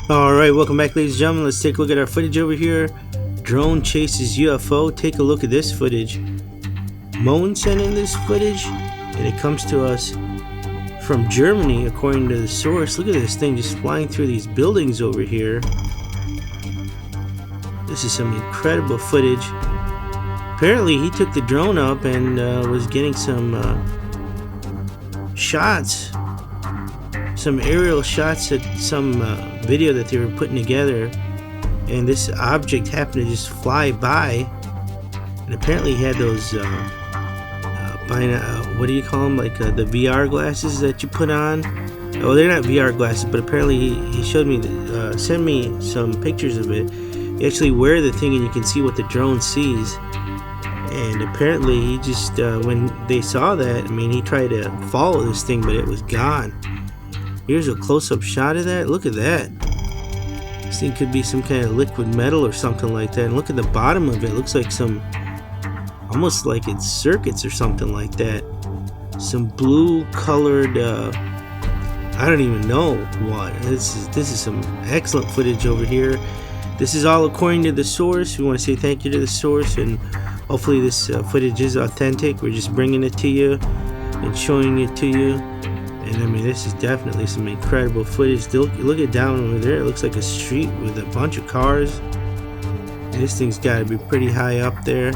Alright, welcome back, ladies and gentlemen. Let's take a look at our footage over here. Drone chases UFO. Take a look at this footage. Moen sent in this footage, and it comes to us from Germany, according to the source. Look at this thing just flying through these buildings over here. This is some incredible footage. Apparently, he took the drone up and was getting some shots. Some aerial shots at some video that they were putting together, and this object happened to just fly by, and apparently he had those what do you call them, like the VR glasses that you put on. Oh, they're not VR glasses, but apparently he showed me, sent me some pictures of it. You actually wear the thing and you can see what the drone sees, and apparently he just when they saw that, I mean, he tried to follow this thing, but it was gone. Here's a close-up shot of that. Look at that. This thing could be some kind of liquid metal or something like that. And look at the bottom of it. It looks like some, almost like it's circuits or something like that. Some blue-colored, I don't even know what. This is some excellent footage over here. This is all according to the source. We want to say thank you to the source, and hopefully this footage is authentic. We're just bringing it to you and showing it to you. And I mean, this is definitely some incredible footage. Look at down over there. It looks like a street with a bunch of cars. And this thing's got to be pretty high up there.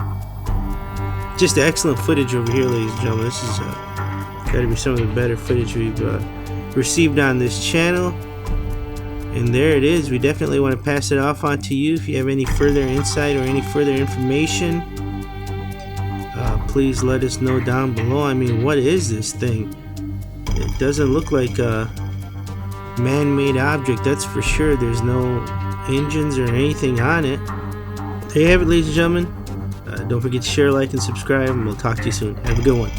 Just excellent footage over here, ladies and gentlemen. This is got to be some of the better footage we've received on this channel. And there it is. We definitely want to pass it off on to you. If you have any further insight or any further information, please let us know down below. I mean, what is this thing? It doesn't look like a man-made object, that's for sure. There's no engines or anything on it. There you have it, ladies and gentlemen. Don't forget to share, like, and subscribe, and we'll talk to you soon. Have a good one.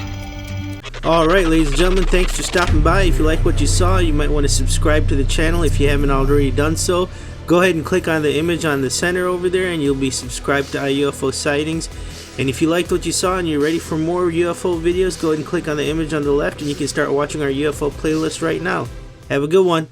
Alright, ladies and gentlemen, thanks for stopping by. If you like what you saw, you might want to subscribe to the channel if you haven't already done so. Go ahead and click on the image on the center over there, and you'll be subscribed to iUFOSightings. And if you liked what you saw and you're ready for more UFO videos, go ahead and click on the image on the left, and you can start watching our UFO playlist right now. Have a good one.